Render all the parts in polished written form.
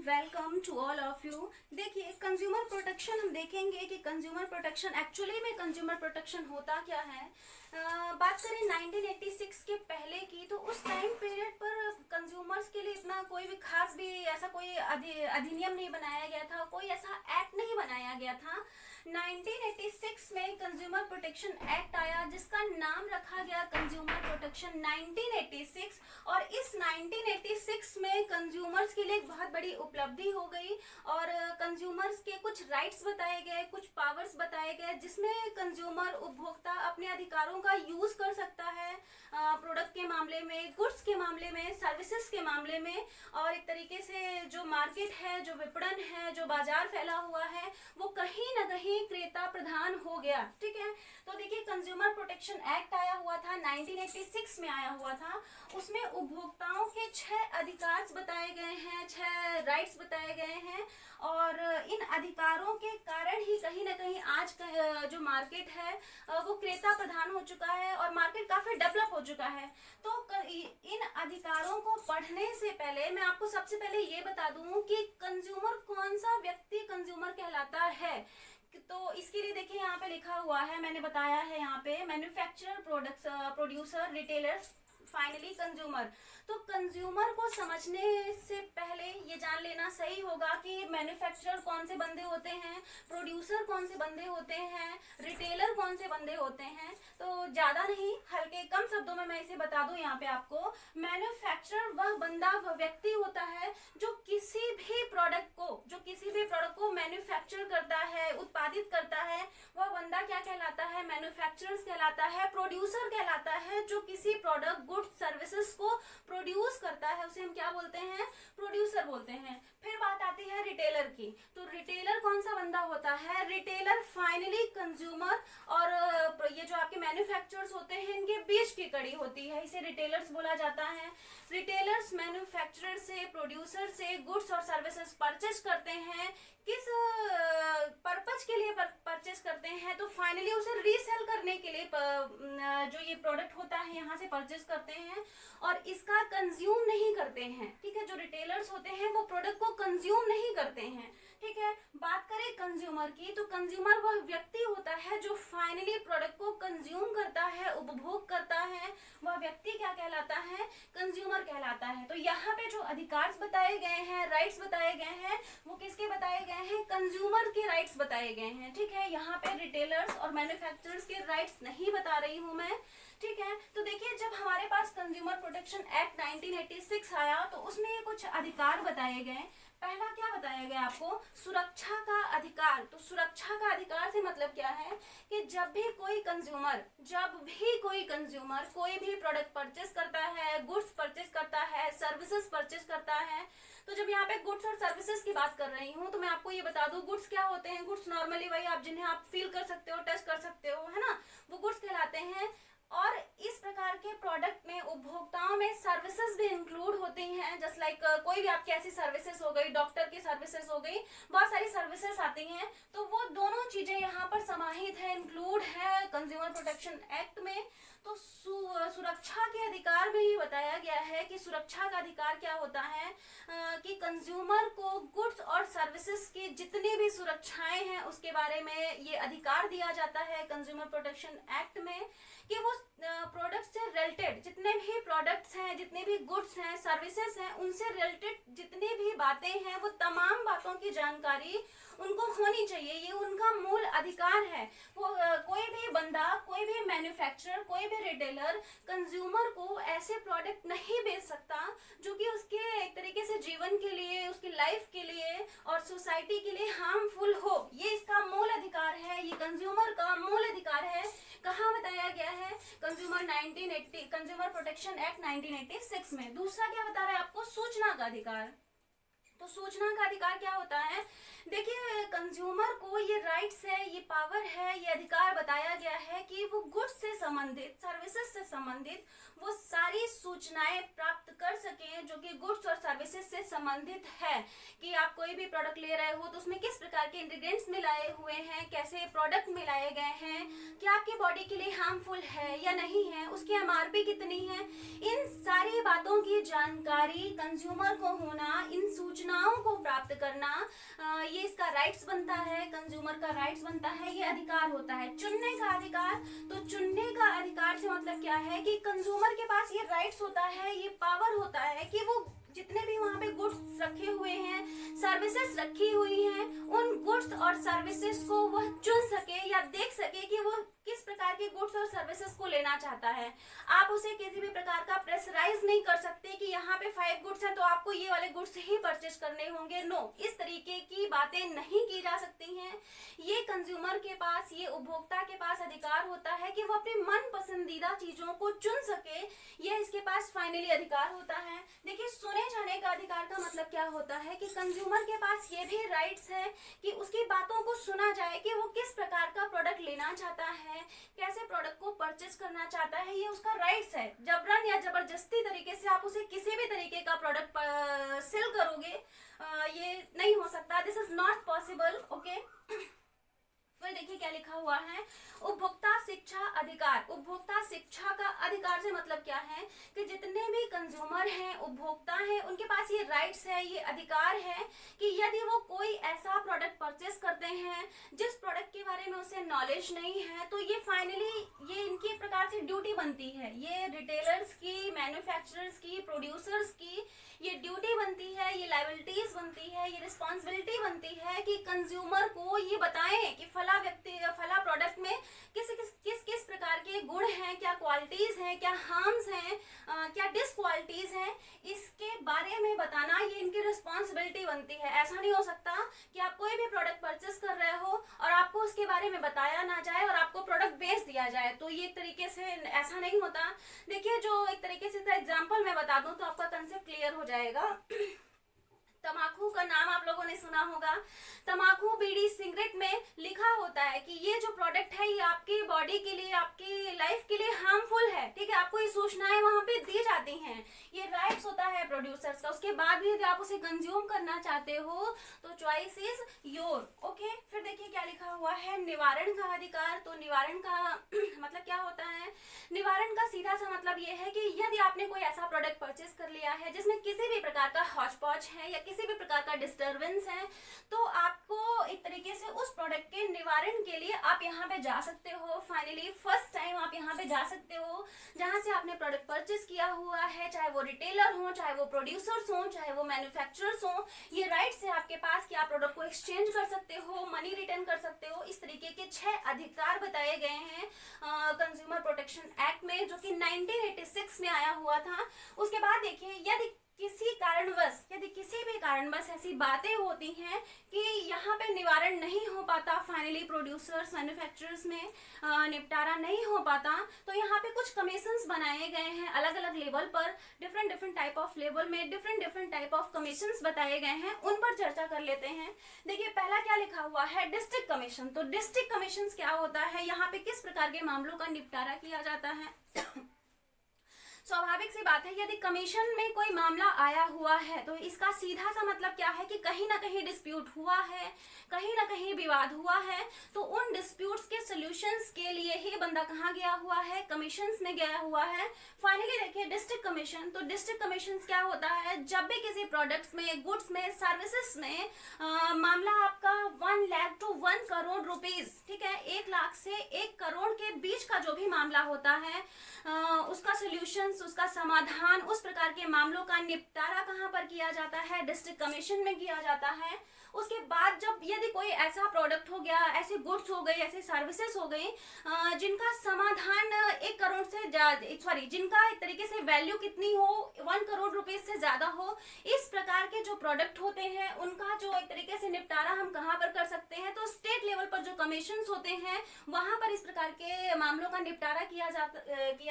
Welcome to all of you. देखिए, consumer protection हम देखेंगे कि कंज्यूमर प्रोटेक्शन एक्चुअली में कंज्यूमर प्रोटेक्शन होता क्या है। बात करें 1986 के पहले की, तो उस टाइम पीरियड पर कंज्यूमर्स के लिए इतना कोई भी खास भी ऐसा कोई अधिनियम नहीं बनाया गया था, कोई ऐसा एक्ट नहीं बनाया गया था। 1986 में कंज्यूमर प्रोटेक्शन एक्ट आया, जिसका नाम रखा गया कंज्यूमर प्रोटेक्शन 1986। और इस 1986 में कंज्यूमर्स के लिए एक बहुत बड़ी उपलब्धि हो गई और कंज्यूमर्स के कुछ राइट्स बताए गए, कुछ पावर्स बताए गए, जिसमें कंज्यूमर उपभोक्ता अपने अधिकारों का यूज कर सकता है प्रोडक्ट के मामले में, गुड्स के मामले में, सर्विसेज के मामले में। और एक तरीके से जो मार्केट है, जो विपणन है, जो बाजार फैला हुआ है, वो कहीं ना कहीं क्रेता प्रधान हो गया। ठीक है, तो देखिए, कंज्यूमर प्रोटेक्शन एक्ट आया हुआ था 1986 में आया हुआ था। उसमें उपभोक्ताओं के 6 अधिकार बताए गए हैं, 6 राइट्स बताए गए हैं। और इन अधिकारों के कारण ही कहीं ना कहीं आज का जो मार्केट है वो क्रेता प्रधान हो चुका है और मार्केट काफी डेवलप हो चुका है। तो इन अधिकारों को पढ़ने से पहले मैं आपको सबसे पहले ये बता दूं कि कंज्यूमर, कौन सा व्यक्ति कंज्यूमर कहलाता है। तो इसके लिए देखिए, यहाँ पे लिखा हुआ है, मैंने बताया है यहाँ पे, manufacturer, products, producer, retailers, finally consumer. तो कंज्यूमर को समझने से पहले ये जान लेना सही होगा कि मैन्युफैक्चरर कौन से बंदे होते हैं, प्रोड्यूसर कौन से बंदे होते हैं, रिटेलर कौन से बंदे होते हैं। तो ज्यादा नहीं, हल्के कम शब्दों में मैं इसे बता दूं यहाँ पे आपको। मैन्युफैक्चरर वह बंदा, वह व्यक्ति होता है जो किसी भी प्रोडक्ट को मैन्युफैक्चर करता है, उत्पादित करता है। वह बंदा क्या कहलाता है? मैन्युफैक्चरर्स कहलाता है। प्रोड्यूसर कहलाता है जो किसी प्रोडक्ट, गुड्स, सर्विसेज को प्रोड्यूस करता है, उसे हम क्या बोलते हैं? प्रोड्यूसर बोलते हैं। फिर बात आती है रिटेलर की। तो रिटेलर कौन सा बंदा होता है? रिटेलर फाइनली कंज्यूमर और ये जो आपके मैन्युफैक्चरर्स होते हैं, इनके बीच की कड़ी होती है, इसे रिटेलर्स बोला जाता है। रिटेलर्स मैन्युफैक्चरर से, प्रोड्यूसर से गुड्स और सर्विसेज परचेज करते हैं। किस पर्पज के लिए परचेज करते हैं? तो फाइनली उसे रीसेल करने के लिए जो ये प्रोडक्ट होता है यहाँ से परचेज करते हैं और इसका कंज्यूम नहीं करते हैं। ठीक है, जो रिटेलर्स होते हैं वो प्रोडक्ट को कंज्यूम नहीं करते हैं। ठीक है, बात करें कंज्यूमर की, तो कंज्यूमर वह व्यक्ति होता है जो फाइनली प्रोडक्ट को कंज्यूम करता है, उपभोग करता है। वह व्यक्ति क्या कहलाता है? कंज्यूमर कहलाता है। तो यहाँ पे जो अधिकार बताए गए हैं, राइट्स बताए गए हैं, वो किसके बताए गए हैं? कंज्यूमर के राइट्स बताए गए हैं। ठीक है, यहाँ पे रिटेलर्स और मैन्युफैक्चरर्स के राइट्स नहीं बता रही हूँ मैं। ठीक है, तो देखिए, जब हमारे पास कंज्यूमर प्रोटेक्शन एक्ट 1986 आया तो उसमें कुछ अधिकार बताए गए। पहला क्या बताया गया आपको? सुरक्षा का अधिकार। तो सुरक्षा का अधिकार से मतलब क्या है कि जब भी कोई कंज्यूमर कोई भी प्रोडक्ट परचेस करता है, गुड्स परचेस करता है, सर्विसेज परचेस करता है। तो जब यहाँ पे गुड्स और सर्विसेज की बात कर रही हूँ तो मैं आपको ये बता दूं, गुड्स क्या होते हैं? गुड्स नॉर्मली वही आप जिन्हें आप फील कर सकते हो, टच कर सकते हो, है ना, वो गुड्स कहलाते हैं। और इस प्रकार के प्रोडक्ट में, उपभोक्ताओं में सर्विसेज भी इंक्लूड होती हैं। जस्ट लाइक कोई भी आपकी ऐसी सर्विसेज हो गई, डॉक्टर की सर्विसेज हो गई, बहुत सारी सर्विसेज आती हैं। तो वो दोनों चीजें यहाँ पर समाहित है, इंक्लूड है कंज्यूमर प्रोटेक्शन एक्ट में। तो सुरक्षा के अधिकार में ये बताया गया है कि सुरक्षा का अधिकार क्या होता है कि कंज्यूमर को गुड्स और सर्विसेज की जितनी भी सुरक्षाएं हैं उसके बारे में ये अधिकार दिया जाता है कंज्यूमर प्रोटेक्शन एक्ट में, कि वो प्रोडक्ट से रिलेटेड जितने भी प्रोडक्ट्स हैं, जितने भी गुड्स हैं, सर्विसेज हैं, उनसे रिलेटेड जितनी भी बातें हैं, वो तमाम बातों की जानकारी उनको होनी चाहिए। ये उनका मूल अधिकार है। वो कोई भी बंदा, कोई भी मैन्युफैक्चरर, कोई भी रिटेलर कंज्यूमर को ऐसे प्रोडक्ट नहीं बेच सकता जो कि उसके एक तरीके से जीवन के लिए, उसकी लाइफ के लिए और सोसाइटी के लिए हार्मफुल हो। ये इसका मूल अधिकार है, ये कंज्यूमर का मूल अधिकार है। कहाँ बताया गया है? कंज्यूमर प्रोटेक्शन एक्ट 1986 में। दूसरा क्या बता रहा है आपको? सूचना का अधिकार। तो सूचना का अधिकार क्या होता है? देखिए, कंज्यूमर को ये राइट्स है, ये पावर है, ये अधिकार बताया गया है कि वो गुड्स से संबंधित, सर्विसेज से संबंधित वो सारी सूचनाएं प्राप्त कर सकें जो कि गुड्स और सर्विसेज से संबंधित है। कि आप कोई भी प्रोडक्ट ले रहे हो तो उसमें किस प्रकार के इंग्रेडिएंट्स मिलाए हुए हैं, कैसे प्रोडक्ट मिलाए गए हैं, क्या आपकी बॉडी के लिए हार्मफुल है या नहीं है, उसकी एमआरपी कितनी है। इन सारी बातों की जानकारी कंज्यूमर को होना, इन सूचनाओं को प्राप्त करना, ये इसका राइट्स बनता है, कंज्यूमर का राइट्स बनता है, ये अधिकार होता है। चुनने का अधिकार, तो चुनने का अधिकार से मतलब क्या है कि कंज्यूमर के पास ये राइट्स होता है, ये पावर होता है कि वो जितने भी वहाँ पे गुड्स रखे हुए हैं, सर्विसेज रखी हुई हैं, उन गुड्स और सर्विसेज को वह चुन सके या देख सके कि वो किस प्रकार के गुड्स और सर्विसेज को लेना चाहता है। आप उसे किसी भी प्रकार का प्रेशराइज नहीं कर सकते कि यहाँ पे 5 गुड्स हैं तो आपको ये वाले गुड्स ही परचेज करने होंगे। नो, इस तरीके की बातें नहीं की जा सकती हैं। ये कंज्यूमर के पास, ये उपभोक्ता के पास अधिकार होता है कि वो अपनी मन पसंदीदा चीजों को चुन सके। ये इसके पास फाइनली अधिकार होता है। देखिए, सुने जाने का अधिकार का मतलब क्या होता है कि कंज्यूमर के पास ये भी राइट्स है कि उसकी बातों को सुना जाए कि वो किस प्रकार का प्रोडक्ट लेना चाहता है, कैसे प्रोडक्ट को परचेज करना चाहता है, ये उसका राइट्स है। जबरन या जबरदस्ती तरीके से आप उसे किसी भी तरीके का प्रोडक्ट सेल करोगे, ये नहीं हो सकता। This is not possible. Okay, फिर देखिए क्या लिखा हुआ है, उपभोक्ता शिक्षा अधिकार। उपभोक्ता शिक्षा का अधिकार से मतलब क्या है कि जितने भी कंज्यूमर हैं, उपभोक्ता हैं, उनके पास ये राइट्स है, ये अधिकार है कि यदि वो कोई ऐसा प्रोडक्ट परचेस करते हैं जिस प्रोडक्ट के बारे में उसे नॉलेज नहीं है, तो ये फाइनली ये इनकी एक प्रकार से ड्यूटी बनती है। ये रिटेलर्स की, मैन्युफैक्चरर्स की, प्रोड्यूसर्स की ये ड्यूटी बनती है, ये लायबिलिटीज बनती है, ये रिस्पॉन्सिबिलिटी बनती है कि कंज्यूमर को ये बताएं कि फला व्यक्ति, फला प्रोडक्ट में किस प्रकार के गुण हैं, क्या क्वालिटीज हैं, क्या हार्म्स हैं, क्या डिसक्वालिटीज हैं, इसके बारे में बताना ये इनकी रिस्पॉन्सिबिलिटी बनती है। ऐसा नहीं हो सकता कि आप कोई भी प्रोडक्ट परचेस कर रहे हो और आपको उसके बारे में बताया ना जाए और आपको प्रोडक्ट बेच दिया जाए, तो ये एक तरीके से ऐसा नहीं होता। देखिए, जो एक तरीके से एग्जाम्पल मैं बता दूं तो आपका कंसेप्ट क्लियर हो जाएगा। तम्बाकू का नाम आप लोगों ने सुना होगा। तम्बाकू, बीड़ी, सिगरेट में लिखा होता है कि ये जो प्रोडक्ट है ये आपकी बॉडी के लिए, आपकी लाइफ के लिए हार्मफुल है। ठीक है, आपको ये सूचनाएं वहां पे दी जाती हैं, ये राइट्स होता है प्रोड्यूसर्स का। उसके बाद भी यदि आप उसे कंज्यूम करना चाहते हो तो चॉइस इज योर। ओके, फिर देखिए क्या लिखा हुआ है, निवारण का अधिकार। तो निवारण का मतलब क्या होता है, निवारण का सीधा सा मतलब ये है कि यदि आपने कोई ऐसा प्रोडक्ट परचेस कर लिया है जिसमें किसी भी प्रकार का हॉच पॉच है या किसी भी प्रकार का डिस्टरबेंस है, तो आपको एक तरीके से उस प्रोडक्ट के निवारण के लिए आप यहाँ पे जा सकते हो। फाइनली फर्स्ट टाइम आप यहाँ पे जा सकते हो जहां से आपने प्रोडक्ट परचेस किया हुआ है, चाहे वो रिटेलर हो, चाहे वो प्रोड्यूसर्स हो, चाहे वो मैन्युफैक्चरर्स हो। ये राइट्स है आपके पास कि आप प्रोडक्ट को एक्सचेंज कर सकते हो, मनी रिटर्न कर सकते हो। इस तरीके के 6 अधिकार बताए गए हैं कंज्यूमर प्रोटेक्शन एक्ट में, जो कि 1986 में आया हुआ था। उसके बाद देखिए, यदि किसी भी कारणवश ऐसी बातें होती हैं कि यहाँ पे निवारण नहीं हो पाता, फाइनली प्रोड्यूसर्स, मैन्युफैक्चरर्स में निपटारा नहीं हो पाता, तो यहाँ पे कुछ कमीशंस बनाए गए हैं अलग अलग लेवल पर। डिफरेंट टाइप ऑफ लेवल में डिफरेंट टाइप ऑफ कमीशंस बताए गए हैं, उन पर चर्चा कर लेते हैं। देखिए, पहला क्या लिखा हुआ है, डिस्ट्रिक्ट कमीशन। तो डिस्ट्रिक्ट कमीशन क्या होता है, यहाँ पे किस प्रकार के मामलों का निपटारा किया जाता है। स्वाभाविक सी बात है, यदि कमीशन में कोई मामला आया हुआ है तो इसका सीधा सा मतलब क्या है कि कहीं ना कहीं डिस्प्यूट हुआ है, कहीं ना कहीं विवाद हुआ है, तो उन डिस्प्यूट्स के सॉल्यूशंस के लिए ही बंदा कहाँ गया हुआ है, कमीशंस में गया हुआ है। फाइनली देखिए, डिस्ट्रिक्ट कमीशन। तो डिस्ट्रिक्ट कमीशन क्या होता है, जब भी किसी प्रोडक्ट्स में, गुड्स में, सर्विसेज में मामला आपका 1 लाख to 1 करोड़ रुपीज, ठीक है, 1 लाख से 1 करोड़ के बीच का जो भी मामला होता है, उसका सोल्यूशन, उसका समाधान, उस प्रकार के मामलों का निपटारा कहाँ पर किया जाता है, डिस्ट्रिक्ट कमीशन में किया जाता है। उसके बाद जब यदि कोई ऐसा प्रोडक्ट हो गया, ऐसे गुड्स हो गए, ऐसे सर्विसेज हो गई जिनका समाधान 1 करोड़ से जिनका एक तरीके से वैल्यू कितनी हो, 1 करोड़ रुपए से ज्यादा हो, इस प्रकार के जो प्रोडक्ट होते हैं उनका जो एक तरीके से निपटारा हम कहाँ पर कर सकते हैं, तो स्टेट लेवल पर जो कमीशन होते हैं वहां पर इस प्रकार के मामलों का निपटारा किया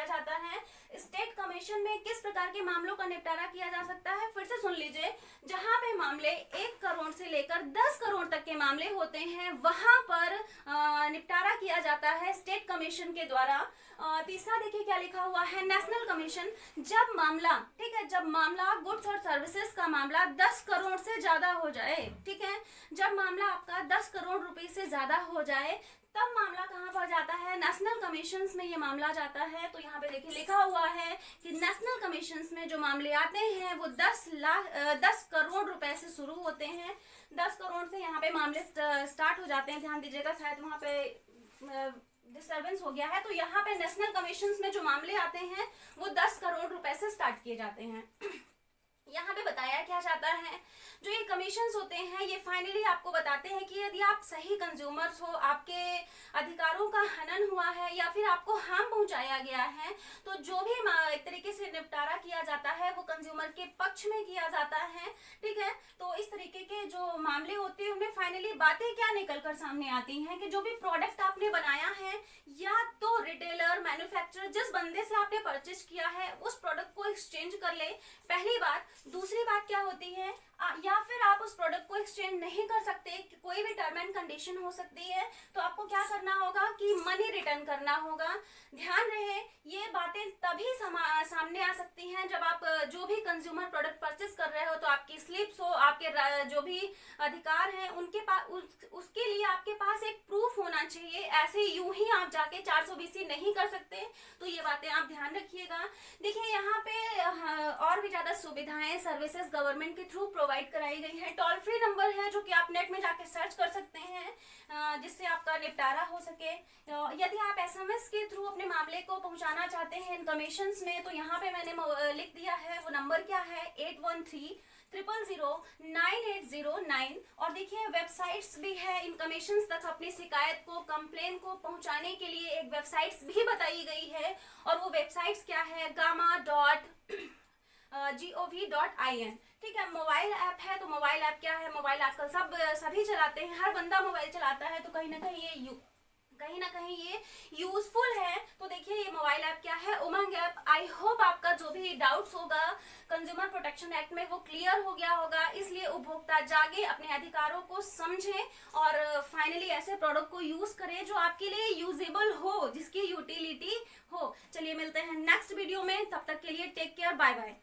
जाता है। स्टेट कमीशन में किस प्रकार के मामलों का निपटारा किया जा सकता है, फिर से सुन लीजिए, जहां पे मामले 1 करोड़ से लेकर 10 करोड़ तक के मामले होते हैं वहां पर निपटारा किया जाता है स्टेट कमीशन के द्वारा। तीसरा देखिए क्या लिखा हुआ है, नेशनल कमीशन। जब मामला, ठीक है, जब मामला गुड्स और सर्विसेज का मामला 10 करोड़ से ज्यादा हो जाए, ठीक है, जब मामला आपका 10 करोड़ रुपए से ज्यादा हो जाए, तब मामला कहाँ पर जाता है, नेशनल कमीशंस में ये मामला जाता है। तो यहाँ पे देखिए लिखा हुआ है कि नेशनल कमीशंस में जो मामले आते हैं वो 10 करोड़ रुपए से शुरू होते हैं। 10 करोड़ से यहाँ पे मामले स्टार्ट हो जाते हैं। ध्यान दीजिएगा, शायद वहाँ पे डिस्टर्बेंस हो गया है। तो यहाँ पे नेशनल कमीशंस में जो मामले आते हैं वो 10 करोड़ रुपए से स्टार्ट किए जाते हैं। यहाँ पे बताया क्या जाता है, जो ये कमीशंस होते हैं ये फाइनली आपको बताते हैं कि यदि आप सही कंज्यूमर्स हो, आपके अधिकारों का हनन हुआ है या फिर आपको हार्म पहुंचाया गया है, तो जो भी एक तरीके से निपटारा किया जाता है वो कंज्यूमर के पक्ष में किया जाता है। ठीक है, तो इस तरीके के जो मामले होते हैं उनमें फाइनली बातें क्या निकल कर सामने आती हैं कि जो भी प्रोडक्ट आपने बनाया है या तो रिटेलर, मैन्युफैक्चरर, जिस बंदे से आपने परचेज किया है उस प्रोडक्ट को एक्सचेंज कर ले, पहली बात। दूसरी बात क्या होती है, या फिर आप उस प्रोडक्ट को एक्सचेंज नहीं कर सकते, कोई भी टर्म एंड कंडीशन हो सकती है, तो आपको क्या करना होगा कि मनी रिटर्न करना होगा। ध्यान रहे ये बातें तभी सामने आ सकती हैं जब आप जो भी कंज्यूमर प्रोडक्ट परचेस कर रहे हो तो आपकी स्लिप्स हो, आपके जो भी अधिकार हैं उनके पास उसके लिए आपके पास एक प्रूफ होना चाहिए। ऐसे यूं ही आप जाके 420 नहीं कर सकते। तो ये बातें आप ध्यान रखिएगा। देखिए यहाँ पे और भी ज्यादा सुविधाएं, सर्विसेज गवर्नमेंट के थ्रू प्रोवाइड कराई गई है। टोल फ्री नंबर है जो कि आप नेट में जाके सर्च कर सकते हैं, जिससे आपका निपटारा हो सके। यदि आप SMS के थ्रू अपने मामले को पहुंचाना चाहते हैं इन कमीशंस में, तो यहाँ पे मैंने लिख दिया है। वो नंबर क्या है, 8130009809। और देखिए वेबसाइट्स भी है इन कमीशंस तक अपनी शिकायत को, कंप्लेन को पहुंचाने के लिए एक वेबसाइट्स भी बताई गई है। और वो वेबसाइट्स क्या है, gama.gov.in। ठीक है, मोबाइल ऐप है। तो मोबाइल ऐप क्या है, मोबाइल आजकल सभी चलाते हैं, हर बंदा मोबाइल चलाता है, तो कहीं ना कहीं ये यूजफुल है। तो देखिए ये मोबाइल ऐप क्या है, उमंग ऐप। आई होप आपका जो भी डाउट्स होगा कंज्यूमर प्रोटेक्शन एक्ट में वो क्लियर हो गया होगा। इसलिए उपभोक्ता जागे, अपने अधिकारों को समझें और फाइनली ऐसे प्रोडक्ट को यूज करें जो आपके लिए यूजेबल हो, जिसकी यूटिलिटी हो। चलिए मिलते हैं नेक्स्ट वीडियो में, तब तक के लिए टेक केयर, बाय बाय।